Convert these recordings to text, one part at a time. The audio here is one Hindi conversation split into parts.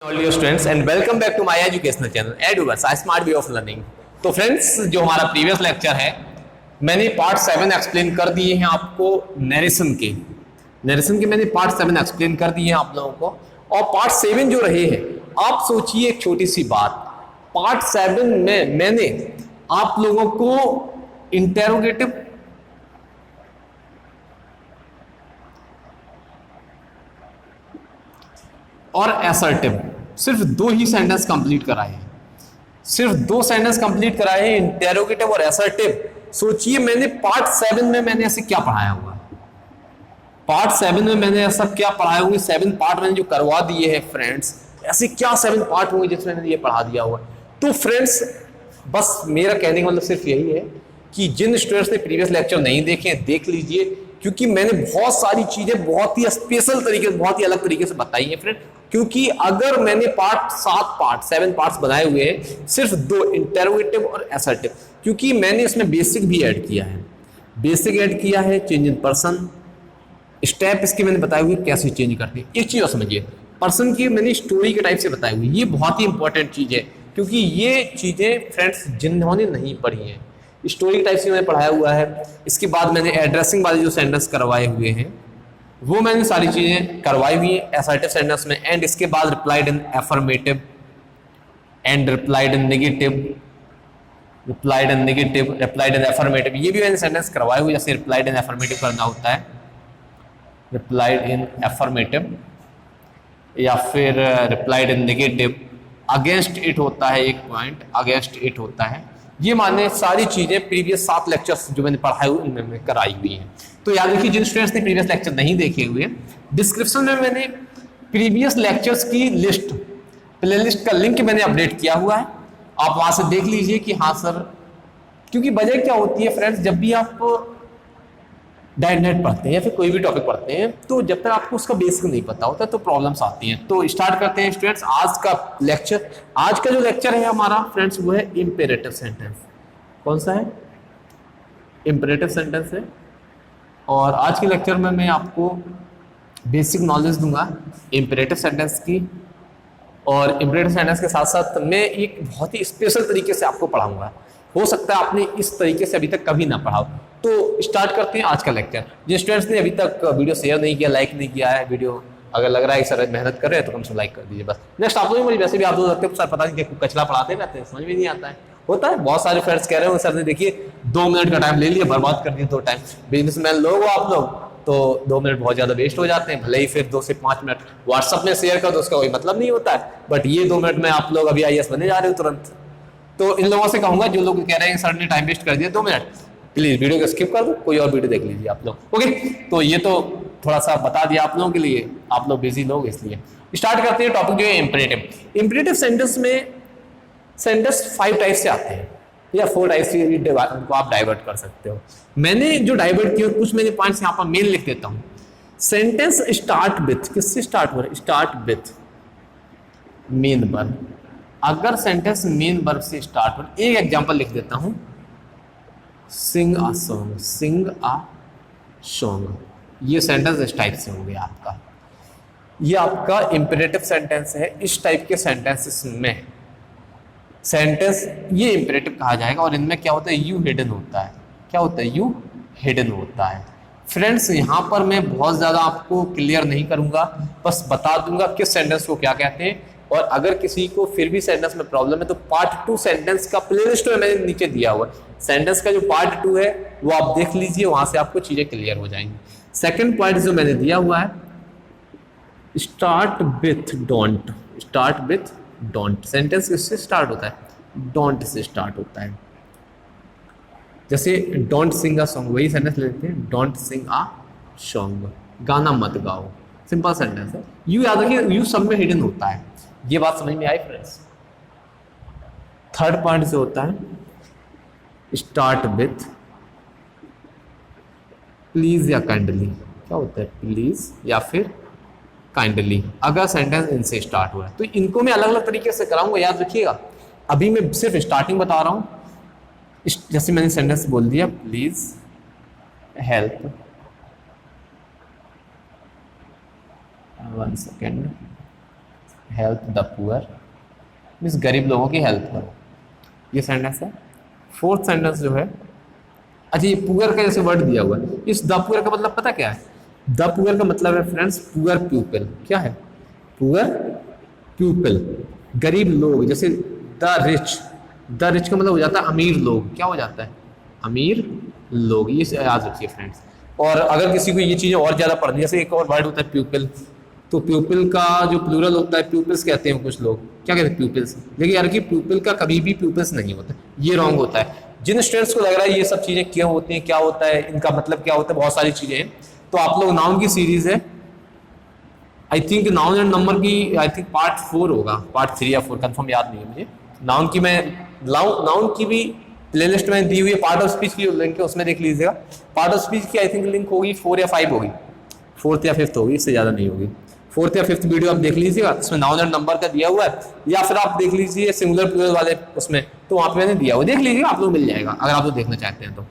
All your students and welcome back to my educational channel EduVerse, a smart way of learning। तो फ्रेंड्स, जो हमारा प्रीवियस लेक्चर है मैंने पार्ट 7 एक्सप्लेन कर दिए हैं आपको। नरेशन के मैंने पार्ट 7 एक्सप्लेन कर दिए हैं आप लोगों को। और पार्ट 7 जो रहे हैं, आप सोचिए एक छोटी सी बात, पार्ट 7 में मैंने आप लोगों को इंटेरोगेटिव और असर्टिव सिर्फ दो ही सेंटेंस कंप्लीट कराए हैं, सिर्फ दो सेंटेंस कंप्लीट कराए हैं, इंटेरोगेटिव और असर्टिव। सोचिए मैंने पार्ट 7 में मैंने ऐसे क्या पढ़ाया हुआ, पार्ट 7 में मैंने ऐसा क्या पढ़ाया होंगे, 7 पार्ट मैंने जो करवा दिए हैं फ्रेंड्स, ऐसे क्या 7 पार्ट होंगे जिसमें मैंने ये पढ़ा दिया हुआ। तो फ्रेंड्स, बस मेरा कहने का मतलब सिर्फ यही है कि जिन स्टूडेंट्स ने प्रीवियस लेक्चर नहीं देखे हैं देख लीजिए, क्योंकि मैंने बहुत सारी चीजें बहुत ही स्पेशल तरीके से, बहुत ही अलग तरीके से बताई है फ्रेंड। क्योंकि अगर मैंने पार्ट 7 पार्ट्स बनाए हुए हैं, सिर्फ दो, इंटेरोगेटिव और असर्टिव, क्योंकि मैंने इसमें बेसिक भी ऐड किया है, चेंज इन पर्सन, स्टेप इसके मैंने बताए हुए कैसे चेंज करते हैं। एक चीज और समझिए, पर्सन की मैंने स्टोरी के टाइप से बताई हुई, ये बहुत ही इंपॉर्टेंट चीज है, क्योंकि ये चीजें फ्रेंड्स जिन्होंने नहीं पढ़ी हैं, स्टोरी टाइप से मैंने पढ़ाया हुआ है। इसके बाद मैंने एड्रेसिंग वाले जो सेंटेंस करवाए हुए हैं वो मैंने सारी चीजें करवाई हुई है असर्टिव सेंटेंस में। एंड इसके बाद replied in affirmative and replied in negative, replied in affirmative, ये भी मैंने सेंटेंस करवाए हुए। जैसे रिप्लाइड इन अफर्मेटिव करना होता है, रिप्लाइड इन अफर्मेटिव, या फिर replied in negative, against it होता है, एक पॉइंट अगेंस्ट इट होता है। ये माने सारी चीजें प्रीवियस 7 लेक्चर्स जो मैंने पढ़ाए हुए उनमें कराई हुई हैं। तो याद रखिए, जिन स्टूडेंट्स ने प्रीवियस लेक्चर नहीं देखे हुए, डिस्क्रिप्शन में मैंने प्रीवियस लेक्चर्स की लिस्ट, प्लेलिस्ट का लिंक मैंने अपडेट किया हुआ है, आप वहां से देख लीजिए कि हाँ सर। क्योंकि वजह क्या होती है फ्रेंड्स, जब भी आप डायनेट पढ़ते हैं या फिर कोई भी टॉपिक पढ़ते हैं, तो जब तक आपको उसका बेसिक नहीं पता होता तो प्रॉब्लम्स आती हैं। तो स्टार्ट करते हैं स्टूडेंट्स आज का लेक्चर। आज का जो लेक्चर है हमारा फ्रेंड्स, वो है इंपेरेटिव सेंटेंस। कौन सा है? इंपेरेटिव सेंटेंस है। और आज के लेक्चर में मैं आपको बेसिक नॉलेज दूंगा इंपेरेटिव सेंटेंस की, और इंपेरेटिव सेंटेंस के साथ साथ मैं एक बहुत ही स्पेशल तरीके से आपको पढ़ाऊंगा। हो सकता है आपने इस तरीके से अभी तक कभी ना पढ़ा हो। तो स्टार्ट करते हैं आज का लेक्चर। जिन स्टूडेंट्स ने अभी तक वीडियो शेयर नहीं किया, लाइक नहीं किया है, वीडियो अगर लग रहा है कि सर मेहनत कर रहे हैं तो कम से कम लाइक कर दीजिए बस। नेक्स्ट आप लोग मुझे वैसे भी आप लोग लगते हैं सर पता नहीं क्या कचरा पढ़ाते रहते हैं, समझ में नहीं आता है। होता है, बहुत सारे फ्रेंड्स कह रहे हो सर ने देखिए 2 मिनट का टाइम ले लिया, बर्बाद कर दिए 2 टाइम। बिजनेसमैन लोग हो आप लोग, तो 2 मिनट बहुत ज्यादा वेस्ट हो जाते हैं। भले ही फिर 2 से 5 मिनट व्हाट्सअप में शेयर कर दो, उसका कोई मतलब नहीं होता है, बट ये 2 मिनट में आप लोग अभी IAS बने जा रहे हो तुरंत। तो इन लोगों से कहूंगा जो लोग कह रहे हैं सर ने टाइम वेस्ट कर दिया 2 मिनट, प्लीज वीडियो को स्किप कर दो, कोई और वीडियो देख लीजिए आप लोग। ओके, तो ये तो थोड़ा सा बता दिया आप लोगों के लिए, आप लोग बिजी लोग, इसलिए स्टार्ट करते हैं। टॉपिक जो है इंपेरेटिव। इंपेरेटिव सेंटेंस में सेंटेंस 5 टाइप से आते हैं या 4 टाइप से उनको आप डाइवर्ट कर सकते हो। मैंने जो डाइवर्ट किया कुछ मैंने पॉइंट्स यहाँ पर मेन लिख देता हूँ। सेंटेंस स्टार्ट विथ, किससे स्टार्ट हो रहा है? Start with main verb. अगर सेंटेंस मेन वर्ब से स्टार्ट हो, एक एग्जांपल लिख देता हूं, sing a song, sing a song, ये सेंटेंस इस टाइप से हो गया आपका। ये आपका इंपेरेटिव सेंटेंस है। इस टाइप के सेंटेंसेस में सेंटेंस ये इंपेरेटिव कहा जाएगा। और इनमें क्या होता है? यू हिडन होता है। क्या होता है? यू हिडन होता है। फ्रेंड्स, यहाँ पर मैं बहुत ज़्यादा आपको क्लियर नहीं करूँगा, बस बता दूंगा किस सेंटेंस को क्या कहते हैं। और अगर किसी को फिर भी सेंटेंस में प्रॉब्लम है तो पार्ट 2 सेंटेंस का प्लेलिस्ट में मैंने नीचे दिया हुआ है। सेंटेंस का जो पार्ट 2 है वो आप देख लीजिए, वहां से आपको चीजें क्लियर हो जाएंगी। सेकंड पॉइंट जो मैंने दिया हुआ है, start with don't. Start with don't, sentence किससे स्टार्ट होता है? डोंट से स्टार्ट होता है। जैसे डोंट सिंग अ सॉन्ग, वही सेंटेंस लेते हैं, डोंट सिंग अ सॉन्ग, गाना मत गाओ। सिंपल सेंटेंस है। यू याद रखिए, यू सब में हिडन होता है। ये बात समझ में आई फ्रेंड्स? थर्ड पॉइंट से होता है स्टार्ट विथ प्लीज या काइंडली। क्या होता है? प्लीज या फिर काइंडली, अगर सेंटेंस इनसे स्टार्ट हुआ है। तो इनको मैं अलग अलग तरीके से कराऊंगा, याद रखिएगा। अभी मैं सिर्फ स्टार्टिंग बता रहा हूं। जैसे मैंने सेंटेंस बोल दिया, please help, 1 second, help the poor, means गरीब लोगों की हेल्प करो, ये सेंटेंस है। फोर्थ सेंटेंस जो है, अच्छा ये पुअर का जैसे वर्ड दिया हुआ है, इस द पुअर का मतलब पता क्या है? द पुअर का मतलब है फ्रेंड्स पुअर पीपल। क्या है? पुअर पीपल, गरीब लोग। जैसे द रिच, द रिच का मतलब हो जाता है अमीर लोग। क्या हो जाता है? अमीर लोग। ये याद रखिए फ्रेंड्स। और अगर किसी को ये चीज़ें और ज़्यादा पढ़नी, जैसे एक और वर्ड होता है प्यूपिल, तो प्यूपिल का जो प्लूरल होता है प्यूपिल्स कहते हैं कुछ लोग। क्या कहते हैं? प्यूपिल्स। लेकिन यार कि प्यूपिल का कभी भी प्यूपिल्स नहीं होता, ये रॉन्ग होता है। जिन स्टूडेंट्स को लग रहा है ये सब चीज़ें क्यों होती हैं, क्या होता है, इनका मतलब क्या होता है, बहुत सारी चीज़ें हैं, तो आप लोग नाउन की सीरीज है, I think noun and number की, आई थिंक पार्ट 4 होगा, पार्ट 3 या 4, कंफर्म याद नहीं है मुझे। नाउन की मैं नाउन की भी प्लेलिस्ट में दी हुई है, पार्ट ऑफ स्पीच की लिंक है, उसमें देख लीजिएगा। पार्ट ऑफ स्पीच की आई थिंक लिंक होगी 4 या 5 होगी, 4th या 5th होगी, इससे ज़्यादा नहीं होगी। 4th या 5th वीडियो आप देख लीजिएगा, इसमें नाउन एंड नंबर का दिया हुआ है, या फिर आप देख लीजिए सिंगुलर प्लूरल वाले उसमें, तो वहाँ पे मैंने दिया हुआ, देख लीजिएगा, आप लोग मिल जाएगा अगर आप लोग देखना चाहते हैं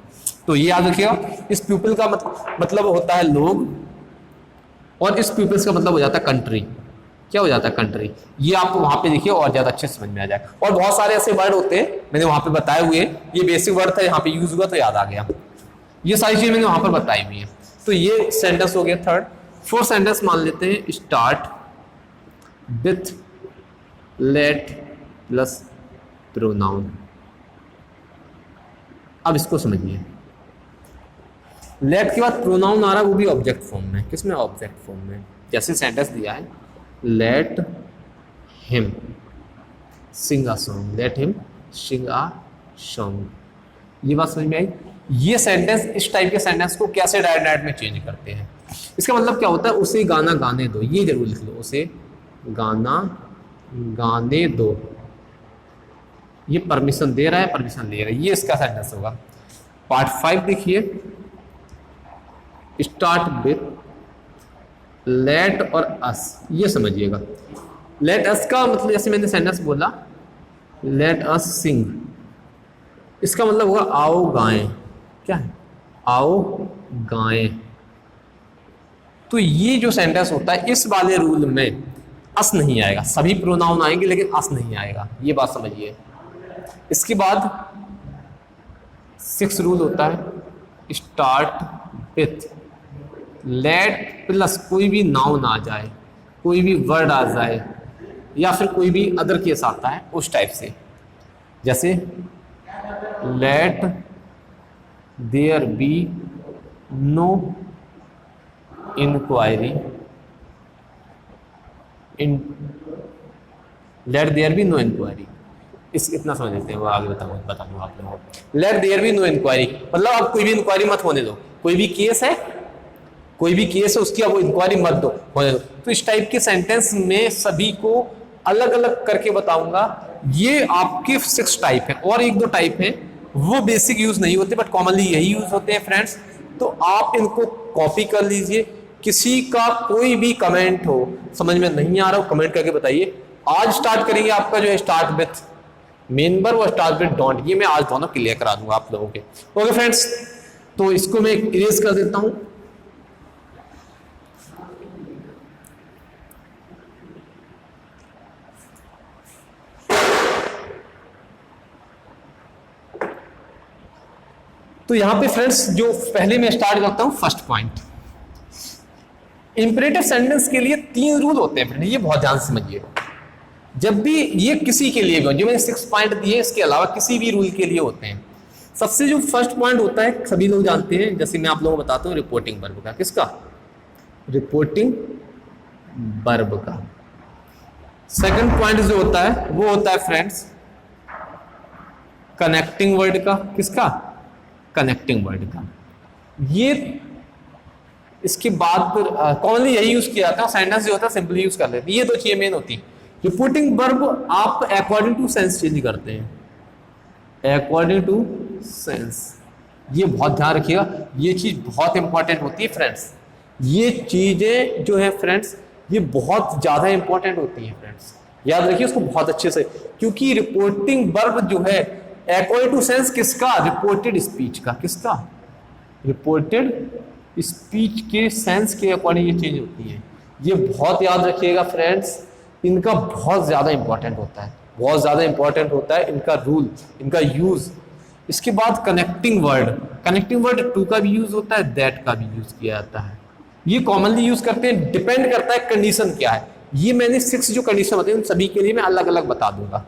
तो ये याद रखिएगा। इस प्यूपिल का मतलब होता है लोग, और इस पीपल्स का मतलब हो जाता है कंट्री। क्या हो जाता है? कंट्री। ये आप वहां पे देखिए और ज्यादा अच्छे समझ में आ जाए। और बहुत सारे ऐसे वर्ड होते हैं मैंने वहां पे बताए हुए, ये बेसिक वर्ड था, यहाँ पे यूज हुआ तो याद आ गया। ये सारी चीजें मैंने वहां पर बताई हुई है। तो ये सेंटेंस हो गया थर्ड। फोर्थ सेंटेंस मान लेते हैं, start with late plus pronoun. अब इसको समझिए, लेट के बाद प्रोनाउन आ रहा है, वो भी ऑब्जेक्ट फॉर्म में। किसमें? ऑब्जेक्ट फॉर्म में। जैसे सेंटेंस दिया है, let him Singh a song, let him Singh a song. ये बात समझ में आई? ये सेंटेंस, इस टाइप के सेंटेंस को कैसे डायरेक्ट में चेंज करते हैं? इसका मतलब क्या होता है? उसे गाना गाने दो, ये जरूर लिख लो, उसे गाना गाने दो। ये परमिशन दे रहा है, परमिशन ले रहा है, ये इसका सेंटेंस होगा। पार्ट 5 देखिए, स्टार्ट विथ लेट और अस। ये समझिएगा, लेट अस का मतलब जैसे मैंने सेंटेंस बोला, लेट अस सिंग, इसका मतलब होगा आओ गाएं। क्या है? आओ गाएं। तो ये जो सेंटेंस होता है, इस वाले रूल में अस नहीं आएगा, सभी प्रोनाउन आएंगे लेकिन अस नहीं आएगा, ये बात समझिए। इसके बाद 6 रूल होता है, स्टार्ट विथ लेट प्लस कोई भी नाउन आ जाए, कोई भी वर्ड आ जाए, या फिर कोई भी अदर केस आता है उस टाइप से। जैसे let there be no inquiry in, let there be no inquiry, इस इतना समझ लेते हैं, वो आगे बताऊंगा आप लोगों को। Let there be no inquiry मतलब आप कोई भी इंक्वायरी मत होने दो, कोई भी केस है, कोई भी केस है उसकी आप इंक्वायरी मत दो होने दो। तो इस टाइप के सेंटेंस में सभी को अलग अलग करके बताऊंगा। ये आपके 6 टाइप है, और 1-2 टाइप है वो बेसिक यूज नहीं होते बट कॉमनली यही यूज होते हैं फ्रेंड्स। तो आप इनको कॉपी कर लीजिए। किसी का कोई भी कमेंट हो, समझ में नहीं आ रहा हो, कमेंट करके बताइए। आज स्टार्ट करेंगे आपका जो है स्टार्ट विथ मेन वर्ब और स्टार्ट विथ डोंट, ये मैं आज दोनों क्लियर करा दूंगा आप लोगों के। ओके फ्रेंड्स, तो इसको मैं इरेज कर देता हूं। तो यहां पे फ्रेंड्स जो पहले मैं स्टार्ट करता हूं फर्स्ट पॉइंट, इंपरेटिव सेंटेंस के लिए 3 रूल होते हैं फ्रेंड, ये बहुत ध्यान से समझिए। जब भी ये किसी के लिए भी, जो मैंने 6 पॉइंट दिए इसके अलावा किसी भी रूल के लिए होते हैं। सबसे जो फर्स्ट पॉइंट होता है सभी लोग जानते हैं, जैसे मैं आप लोगों को बताता हूँ, रिपोर्टिंग वर्ब का। किसका? रिपोर्टिंग वर्ब का। सेकंड पॉइंट जो होता है वो होता है फ्रेंड्स कनेक्टिंग वर्ड का। किसका? कनेक्टिंग वर्ड का। ये इसके बाद कॉमनली यही यूज किया जाता है, सेंटेंस जो होता है सिंपली यूज कर लेते हैं। ये 2 चीजें मेन होती हैं। रिपोर्टिंग वर्ब आप अकॉर्डिंग टू सेंस चेंज करते हैं, अकॉर्डिंग टू सेंस। ये बहुत ध्यान रखिएगा, ये चीज बहुत इंपॉर्टेंट होती है फ्रेंड्स। ये चीजें जो है फ्रेंड्स ये बहुत ज्यादा इंपॉर्टेंट होती है फ्रेंड्स, याद रखिए उसको बहुत अच्छे से। क्योंकि रिपोर्टिंग वर्ब जो है अकॉर्डिंग टू सेंस किसका? रिपोर्टेड स्पीच का। किसका? रिपोर्टेड स्पीच के सेंस के अकॉर्डिंग ये चेंज होती है। ये बहुत याद रखिएगा फ्रेंड्स, इनका बहुत ज़्यादा इंपॉर्टेंट होता है, बहुत ज़्यादा इंपॉर्टेंट होता है इनका रूल, इनका यूज़। इसके बाद connecting word, connecting word two का भी यूज़ होता है, दैट का भी यूज़ किया जाता है। ये कॉमनली यूज़ करते हैं, डिपेंड करता है कंडीशन क्या है। ये मैंने 6 जो कंडीशन होती है उन सभी के लिए मैं अलग अलग बता दूंगा।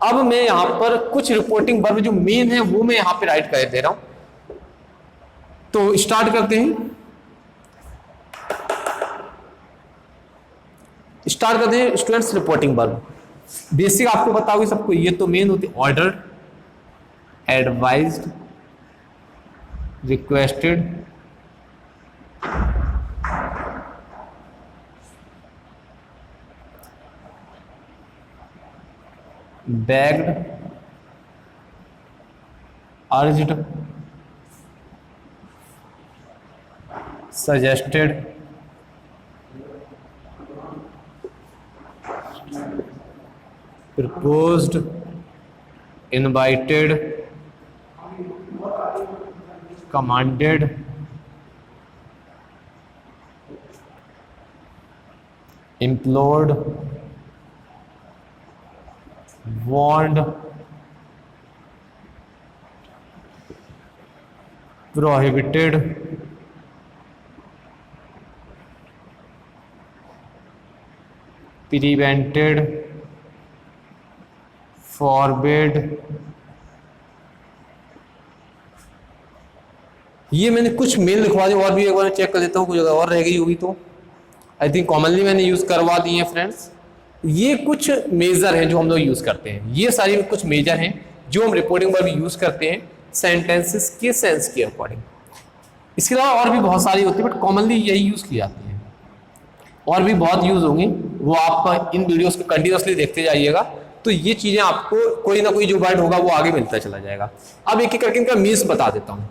अब मैं यहाँ पर कुछ रिपोर्टिंग वर्ब जो मेन है वो मैं यहाँ पे राइट कर दे रहा हूँ। तो स्टार्ट करते हैं, स्टूडेंट्स रिपोर्टिंग वर्ब। बेसिक आपको पता होगी सबको, ये तो मेन होती है, order, advised, requested, begged, urged, suggested, proposed, invited, commanded, implored, warned, prohibited, prevented, forbade। ये मैंने कुछ मेल लिखवा दी, और भी एक बार चेक कर लेता हूँ, कुछ जगह और रह गई होगी तो। आई थिंक कॉमनली मैंने यूज करवा दी है फ्रेंड्स। ये कुछ मेजर हैं जो हम लोग यूज करते हैं, ये सारी कुछ मेजर हैं जो हम रिपोर्टिंग पर भी यूज करते हैं सेंटेंसेस के सेंस के अकॉर्डिंग। इसके अलावा और भी बहुत सारी होती है, बट कॉमनली यही यूज की जाती है। और भी बहुत यूज होंगी, वो आप इन वीडियोस को कंटिन्यूसली देखते जाइएगा, तो ये चीजें आपको कोई ना कोई जो वर्ड होगा वो आगे मिलता चला जाएगा। अब एक एक करके इनका मीन्स बता देता हूँ।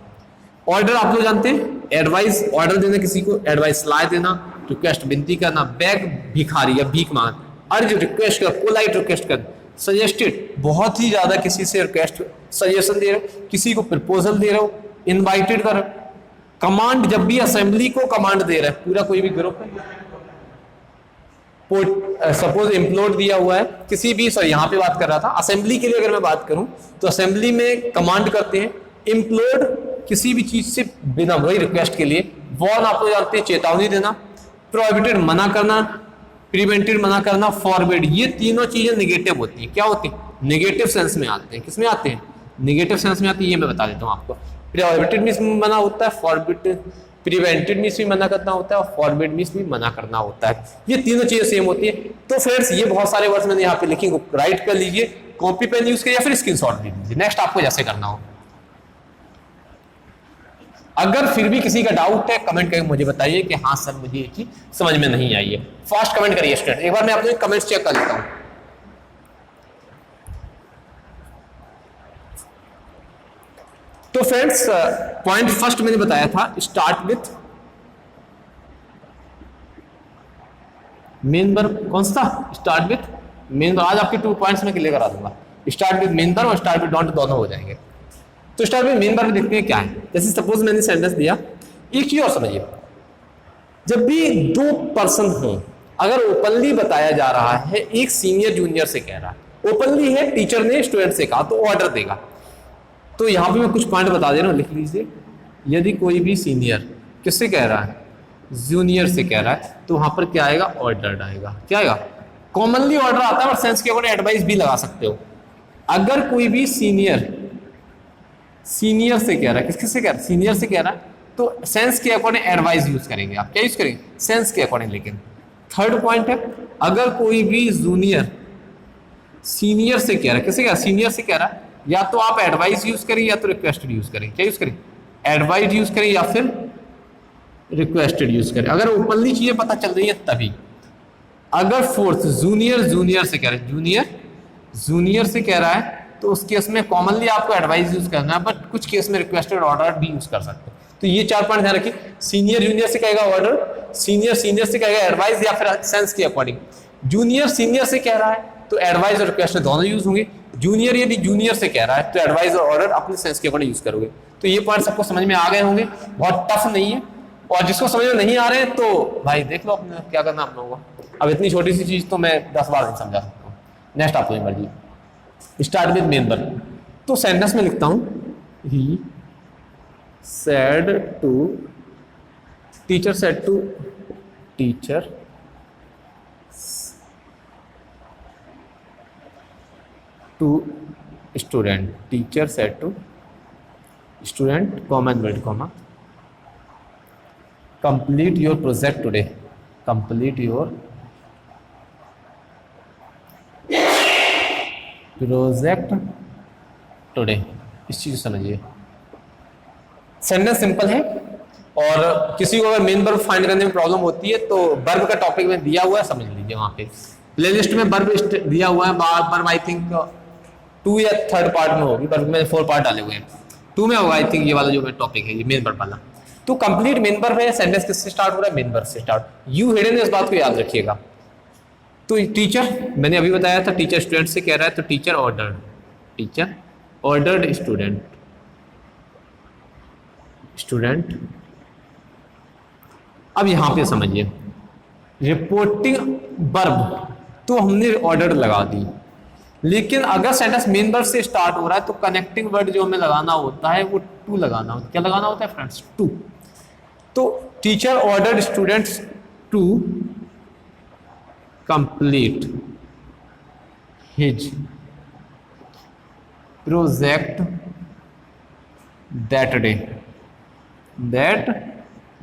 ऑर्डर आप लोग जानते हैं, एडवाइस ऑर्डर देना, किसी को एडवाइस सलाह देना, रिक्वेस्ट विनती करना, बैग भिखारी या भीख मांग, अर्ज रिक्वेस्ट कर, पोलाइट रिक्वेस्ट कर, सजेस्टेड बहुत ही ज्यादा किसी से रिक्वेस्ट सजेशन दे रहे हो, किसी को प्रपोजल दे रहे हो, इनवाइटेड कर, कमांड जब भी असेंबली को कमांड दे रहा है, पूरा कोई भी ग्रुप है, सपोज इम्प्लोड दिया हुआ है किसी भी, सॉरी यहाँ पे बात कर रहा था असेंबली के लिए, अगर मैं बात करूं तो असेंबली में कमांड करते हैं, इम्प्लोड किसी भी चीज से बिना, वही रिक्वेस्ट के लिए, वॉर्न आप लोग जानते हैं चेतावनी देना, प्रोहिबिटेड मना करना, प्रिवेंटेड मना करना, फॉरबिड, ये तीनों चीजें नेगेटिव होती हैं। क्या होती है? नेगेटिव सेंस में आते हैं। किसमें आते हैं? नेगेटिव सेंस में आती है। ये मैं बता देता हूँ आपको। प्रोहिबिटेड मीन्स मना होता है, फॉरबिड प्रिवेंटेड मीन्स भी मना करना होता है, और फॉरबिड मीन्स भी मना करना होता है। ये तीनों चीजें सेम होती है। तो फ्रेंड्स ये बहुत सारे वर्ड्स मैंने यहाँ पे लिखे, राइट कर लीजिए, कॉपी पेन यूज करिए या फिर स्क्रीनशॉट ले लीजिए। नेक्स्ट आपको जैसे करना हो। अगर फिर भी किसी का डाउट है कमेंट करके मुझे बताइए कि हाँ सर मुझे ये चीज समझ में नहीं आई है। फास्ट कमेंट करिए स्टूडेंट। एक बार मैं अपने कमेंट्स चेक कर लेता हूं। तो फ्रेंड्स पॉइंट फर्स्ट मैंने बताया था, स्टार्ट विथ मेन वर्ब। कौन सा? Start with main verb. आज आपके 2 पॉइंट्स में क्लियर करा दूंगा। स्टार्ट विथ मेन वर्ब और स्टार्ट विथ डॉट दोनों हो जाएंगे। तो स्टार्ट विथ मेन वर्ब देखते हैं क्या है। जैसे सपोज मैंने सेंटेंस दिया, एक चीज और समझिए, जब भी 2 पर्सन हो, अगर ओपनली बताया जा रहा है, एक सीनियर जूनियर से कह रहा है, ओपनली है, टीचर ने स्टूडेंट से कहा, तो ऑर्डर देगा। तो यहां पे मैं कुछ पॉइंट बता दे रहा हूं, लिख लीजिए। यदि कोई भी सीनियर किससे कह रहा है? जूनियर से कह रहा है, तो वहां पर क्या आएगा? ऑर्डर आएगा। क्या आएगा? कॉमनली ऑर्डर आता है, और सेंस के अकॉर्डिंग एडवाइस भी लगा सकते हो। अगर कोई भी सीनियर से कह रहा है, किससे कह रहा है? सीनियर से कह रहा है, तो सेंस के अकॉर्डिंग एडवाइस यूज करेंगे। आप क्या यूज करेंगे? सेंस के अकॉर्डिंग। लेकिन थर्ड पॉइंट है, अगर कोई भी जूनियर सीनियर से कह रहा है, किससे कह रहा है? सीनियर से कह रहा है, या तो आप एडवाइस यूज करें या तो रिक्वेस्टेड यूज करें। क्या यूज करें? एडवाइस यूज करें या फिर रिक्वेस्टेड यूज करें। अगर ओपनली चीजें पता चल रही है तभी। अगर फोर्थ जूनियर से कह रहा है, जूनियर से कह रहा है, तो उस केस में कॉमनली आपको एडवाइस यूज करना है, बट कुछ केस में रिक्वेस्टेड ऑर्डर भी यूज कर सकते हैं। तो ये 4 पॉइंट ध्यान रखिए। सीनियर जूनियर से कहेगा ऑर्डर, सीनियर से कहेगा एडवाइस या फिर सेंस के अकॉर्डिंग। जूनियर सीनियर से कह रहा है तो एडवाइस और रिक्वेस्ट दोनों यूज होंगे। जूनियर यदि जूनियर से कह रहा है तो एडवाइस और ऑर्डर अपने सेंस के अकॉर्डिंग यूज करोगे। तो ये पॉइंट सबको समझ में आ गए होंगे, बहुत टफ नहीं है। और जिसको समझ में नहीं आ रहे हैं तो भाई देख लो अपने क्या करना आप लोगों को। अब इतनी छोटी सी चीज तो मैं 10 बार नहीं समझा सकता हूँ। नेक्स्ट आप लोग मर्जी। स्टार्ट विद मेन वर्ब, तो सेंटेंस में लिखता हूं he said to teacher, said to teacher to student, teacher said to student, comma inverted comma, complete your project today, complete your project today. इस चीज को समझिए, सेंटेंस सिंपल है। और किसी को अगर मेन वर्ब फाइंड करने में प्रॉब्लम होती है तो वर्ब का टॉपिक में दिया हुआ है, समझ लीजिए। वहां पे प्लेलिस्ट में वर्ब दिया हुआ है, वर्ब आई थिंक 2 या 3rd पार्ट में होगी, वर्ब में 4 पार्ट डाले हुए हैं, 2 में होगा आई थिंक ये वाला जो टॉपिक है, ये मेन वर्ब वाला। तो कंप्लीट मेन वर्ब है, सेंटेंस किससे स्टार्ट हो रहा है, मेन वर्ब से स्टार्ट। यू हिडन है, इस बात को याद रखिएगा। तो टीचर मैंने अभी बताया था, टीचर स्टूडेंट से कह रहा है, तो teacher ordered, teacher ordered student, student. अब यहां पे समझिए, रिपोर्टिंग वर्ब तो हमने ऑर्डर लगा दी, लेकिन अगर सेंटेंस मेन वर्ब से स्टार्ट हो रहा है तो कनेक्टिंग वर्ड जो हमें लगाना होता है वो टू लगाना होता है। क्या लगाना होता है फ्रेंड्स, टू। तो teacher ordered students to complete his project that day, that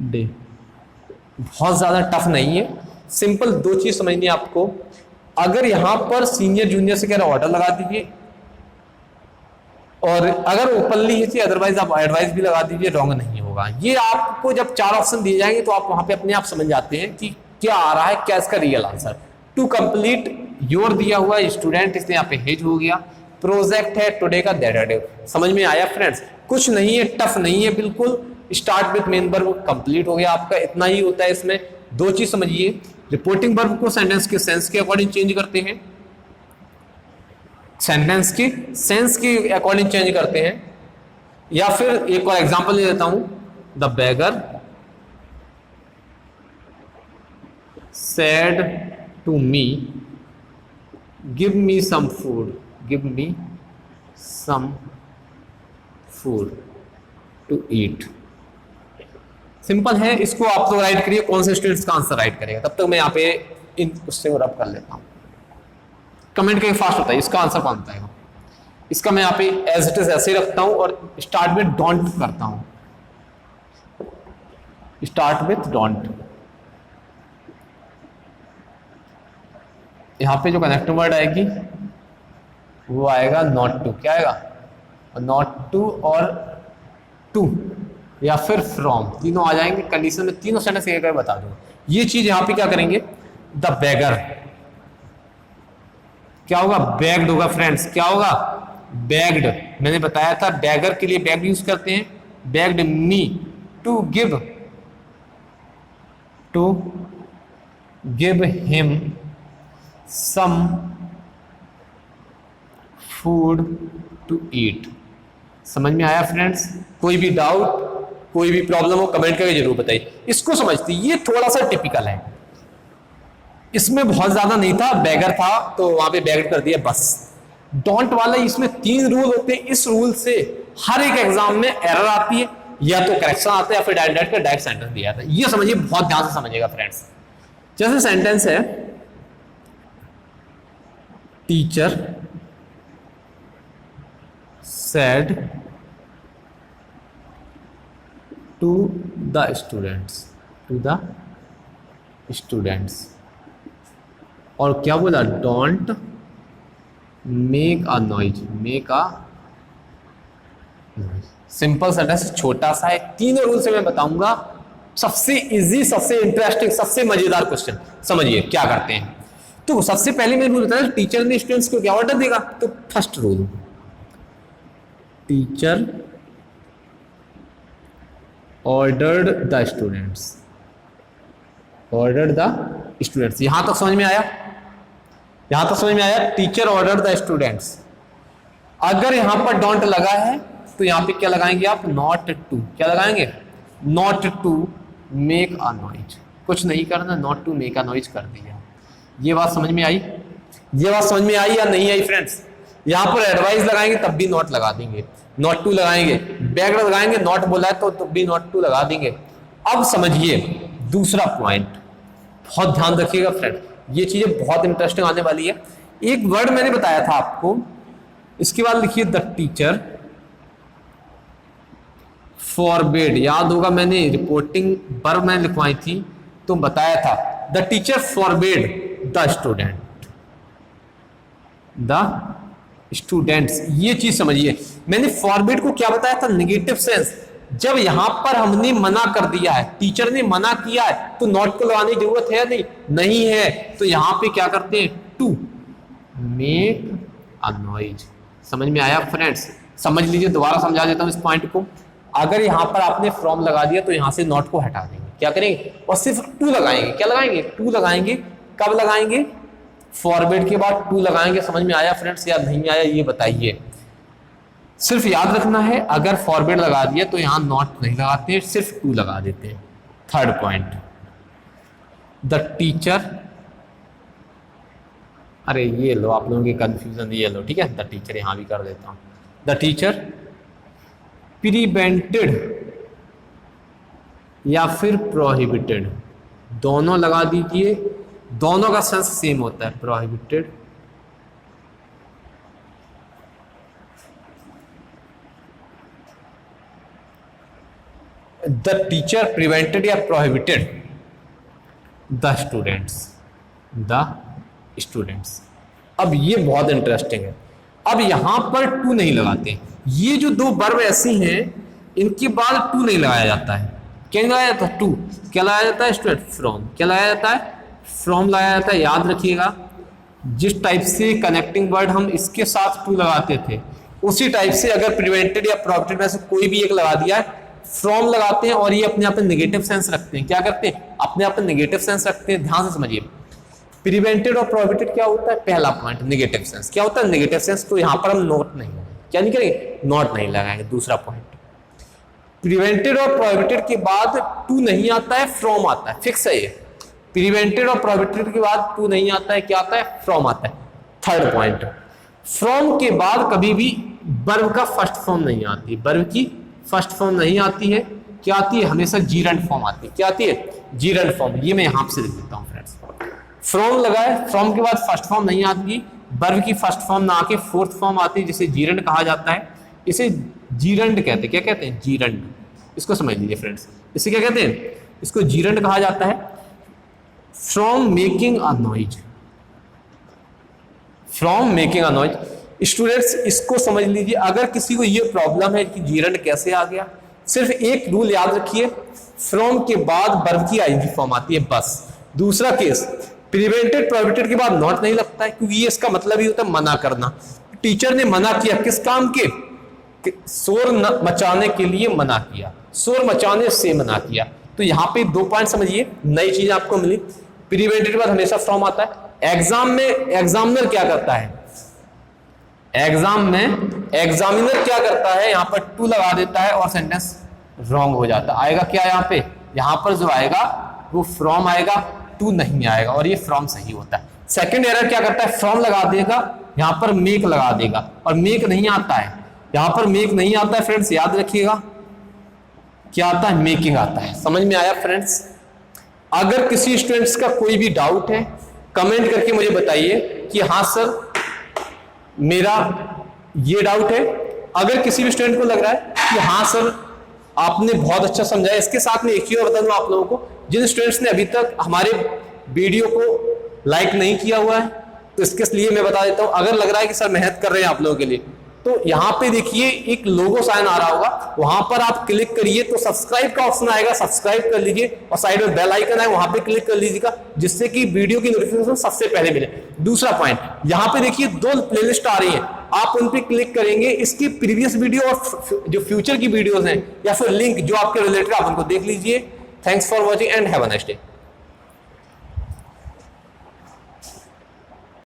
day. बहुत ज्यादा टफ नहीं है, सिंपल 2 चीज समझनी है आपको। अगर यहां पर सीनियर जूनियर से कह रहा ऑर्डर लगा दीजिए, और अगर ओपनली है, अदरवाइज आप एडवाइस भी लगा दीजिए, रॉन्ग नहीं होगा। ये आपको जब 4 ऑप्शन दिए जाएंगे तो आप वहां पे अपने आप समझ जाते हैं कि क्या आ रहा है, क्या इसका real answer. To complete your दिया हुआ स्टूडेंट, इसलिए यहाँ पे हिज हो गया। प्रोजेक्ट है टुडे का, दैट डे। समझ में आया फ्रेंड्स, कुछ नहीं है, टफ नहीं है बिल्कुल। Start with main verb complete हो गया आपका, इतना ही होता है इसमें। 2 चीज समझिए, रिपोर्टिंग वर्ब को सेंटेंस के सेंस के अकॉर्डिंग चेंज करते हैं, सेंटेंस के सेंस के अकॉर्डिंग चेंज करते हैं। या फिर एक और एग्जांपल ले देता हूं, the beggar said to me give me some food, give me some food to eat. Simple है, इसको आप तो राइट करिए, कौन से स्टूडेंट्स का आंसर राइट करेगा। तब तक मैं यहाँ पे इन उससे रब कर लेता हूँ, कमेंट करके फास्ट होता है, इसका आंसर कौन बताएगा। इसका मैं यहाँ पे एज इट इज ऐसे ही रखता हूँ और स्टार्ट विद डोंट करता हूँ, स्टार्ट विद डोंट। यहाँ पे जो कनेक्टिव वर्ड आएगी वो आएगा नॉट टू। क्या आएगा, नॉट टू और टू या फिर फ्रॉम, तीनों आ जाएंगे कंडीशन में। तीनों सेंटेंस एक बता दो। ये चीज यहां पे क्या करेंगे, द बेगर क्या होगा, बैग्ड होगा फ्रेंड्स। क्या होगा, बैग्ड। मैंने बताया था बैगर के लिए बैग्ड यूज करते हैं, begged me to give him some food to eat. समझ में आया फ्रेंड्स? कोई भी डाउट, कोई भी प्रॉब्लम हो कमेंट करके जरूर बताइए। इसको समझते, ये थोड़ा सा टिपिकल है, इसमें बहुत ज्यादा नहीं था, बैगर था तो वहां पे बैगर कर दिया बस। डोंट वाला इसमें 3 रूल होते हैं, इस रूल से हर एक एग्जाम में एरर आती है, या तो करेक्शन आता है या फिर डायरेक्ट सेंटेंस दिया जाता है। ये समझिए, बहुत ध्यान से समझिएगा फ्रेंड्स। जैसे सेंटेंस है, teacher said to the students, और क्या बोला, don't make a noise, make a noise. Simple sentence, छोटा सा है, तीनों रूल से मैं बताऊंगा। सबसे इजी, सबसे इंटरेस्टिंग, सबसे मजेदार क्वेश्चन। समझिए क्या करते हैं। तो सबसे पहले मैं रूल बताया, टीचर ने स्टूडेंट्स को क्या ऑर्डर देगा। तो first rule, teacher ordered the students, ordered the students. यहां तक समझ में आया, यहां तक समझ में आया, टीचर ऑर्डर्ड द स्टूडेंट्स। अगर यहां पर डोंट लगा है तो यहां पे क्या लगाएंगे आप, नॉट टू। क्या लगाएंगे, not to make a noise. कुछ नहीं करना, not to make a noise कर दिया। ये बात समझ में आई? ये बात समझ में आई या नहीं आई फ्रेंड्स? यहां पर एडवाइस लगाएंगे तब भी नॉट लगा देंगे, नॉट टू लगाएंगे, बैक लगाएंगे, नॉट बोला है तो तब भी नॉट टू लगा देंगे। अब समझिए दूसरा पॉइंट, बहुत ध्यान रखिएगा फ्रेंड, ये चीजें बहुत इंटरेस्टिंग आने वाली है। एक वर्ड मैंने बताया था आपको, इसके बाद लिखिए द टीचर फॉरबिड। याद होगा मैंने रिपोर्टिंग वर्ब में लिखवाई थी तो बताया था the teacher forbid the students. ये चीज समझिए, मैंने फॉरबिड को क्या बताया था? Negative sense. जब यहां पर हमने मना कर दिया है, टीचर ने मना किया है, तो नॉट को लगाने की जरूरत है नहीं? नहीं है। तो यहां पे क्या करते हैं? To make a noise. समझ में आया फ्रेंड्स? समझ लीजिए, दोबारा समझा देता हूं इस पॉइंट को। अगर यहां पर आपने फ्रॉम लगा दिया तो यहां से नॉट को हटा देंगे, क्या करेंगे? और सिर्फ टू लगाएंगे। क्या लगाएंगे? टू लगाएंगे। कब लगाएंगे? फॉरवर्ड के बाद टू लगाएंगे। समझ में आया फ्रेंड्स या नहीं आया ये बताइए। सिर्फ याद रखना है, अगर फॉरवर्ड लगा दिया तो यहां नॉट नहीं लगाते, सिर्फ टू लगा देते हैं। थर्ड पॉइंट, द टीचर, अरे ये लो आप लोगों की कंफ्यूजन, ये लो ठीक है, द टीचर यहां भी कर देता हूं। द टीचर प्रिवेंटेड या फिर प्रोहिबिटेड, दोनों लगा दीजिए, दोनों का सेंस सेम होता है। प्रोहिबिटेड द टीचर प्रिवेंटेड या प्रोहिबिटेड द स्टूडेंट्स। अब ये बहुत इंटरेस्टिंग है। अब यहां पर टू नहीं लगाते, ये जो दो वर्ब ऐसी हैं इनके बाद टू नहीं लगाया जाता है। क्या लगाया जाता है? टू। क्या लगाया जाता है स्टूडेंट? फ्रॉम। क्या लगाया जाता है? फ्रॉम लगाया जाता है। याद रखिएगा, जिस टाइप से कनेक्टिंग वर्ड हम इसके साथ टू लगाते थे, उसी टाइप से अगर प्रिवेंटेड या प्रोहिबिटेड में से कोई भी एक लगा दिया है, फ्रॉम लगाते हैं और ये अपने आप में नेगेटिव सेंस रखते हैं। क्या करते हैं? अपने आप में नेगेटिव सेंस रखते हैं। ध्यान से समझिए, प्रिवेंटेड और प्रोहिबिटेड क्या होता है? पहला पॉइंट नेगेटिव सेंस। क्या होता है? Negative sense. तो यहां पर हम नोट नहीं, क्या नहीं करेंगे? नॉट नहीं लगाएंगे। दूसरा पॉइंट, प्रिवेंटेड और प्रोहिबिटेड के बाद टू नहीं आता है, फ्रॉम आता है। फिक्स है ये, प्रिवेंटेड और प्रोहिबिटेड के बाद टू नहीं आता है, क्या आता है? फ्रॉम आता है। थर्ड पॉइंट, फ्रॉम के बाद कभी भी वर्ब का फर्स्ट फॉर्म नहीं आती, वर्ब की फर्स्ट फॉर्म नहीं आती है। क्या आती है? हमेशा जीरंड फॉर्म आती है। क्या आती है? Gerund form. ये मैं यहां से लिख देता हूं फ्रेंड्स। फ्रॉम लगाए, फ्रॉम के बाद फर्स्ट फॉर्म नहीं आती, वर्ब की फर्स्ट फॉर्म ना आके फोर्थ फॉर्म आती है, जिसे जीरंड कहा जाता है। इसे जीरंड कहते हैं। क्या कहते हैं? जीरंड। इसको समझ लीजिए फ्रेंड्स, इसे क्या कहते हैं? इसको जीरंड कहा जाता है। From making a noise, from making a noise. Students इसको समझ लीजिए, अगर किसी को ये प्रॉब्लम है कि जीरंड कैसे आ गया, सिर्फ एक रूल याद रखिए, फ्रॉम के बाद वर्ब की आईएनजी फॉर्म आती है, बस। दूसरा केस, प्रिवेंटेड प्रोहिबिटेड के बाद नॉट नहीं लगता है, क्योंकि ये इसका मतलब ही होता है मना करना। टीचर ने मना किया, किस काम के? शोर मचाने के लिए मना किया, शोर मचाने से मना किया। तो यहाँ पे दो पॉइंट समझिए, नई चीज आपको मिली। प्रिवेंटेड के बाद हमेशा फ्रॉम आता है। एग्जाम में एग्जामिनर क्या करता है? एग्जाम में एग्जामिनर क्या करता है? यहाँ पर टू लगा देता है और सेंटेंस रॉन्ग हो जाता है। आएगा क्या यहाँ पे? यहाँ पर जो आएगा वो फ्रॉम आएगा, टू नहीं आएगा, और ये फ्रॉम सही होता है। सेकंड एरर क्या करता है? फ्रॉम लगा देगा, यहाँ पर मेक लगा देगा, और मेक नहीं आता है। यहाँ पर मेक नहीं आता है फ्रेंड्स, याद रखिएगा। क्या आता है? मेकिंग आता है। समझ में आया फ्रेंड्स? अगर किसी स्टूडेंट्स का कोई भी डाउट है, कमेंट करके मुझे बताइए कि हाँ सर मेरा ये डाउट है। अगर किसी भी स्टूडेंट को लग रहा है कि हाँ सर आपने बहुत अच्छा समझाया, इसके साथ में एक ही और बता दूं आप लोगों को, जिन स्टूडेंट्स ने अभी तक हमारे वीडियो को लाइक नहीं किया हुआ है, तो इसके लिए मैं बता देता हूं, अगर लग रहा है कि सर मेहनत कर रहे हैं आप लोगों के लिए, तो यहाँ पे देखिए एक लोगो साइन आ रहा होगा, वहां पर आप क्लिक करिए तो सब्सक्राइब का ऑप्शन आएगा, सब्सक्राइब कर लीजिए, और साइड में बेल आइकन है वहां पे क्लिक कर लीजिएगा, जिससे कि वीडियो की नोटिफिकेशन सबसे पहले मिले। दूसरा पॉइंट, यहाँ पे देखिए दो प्लेलिस्ट आ रही है, आप उन पे क्लिक करेंगे, इसकी प्रीवियस वीडियो और जो फ्यूचर की वीडियोस हैं या फिर लिंक जो आपके रिलेटेड, आप उनको देख लीजिए। Thanks for watching and have a nice day.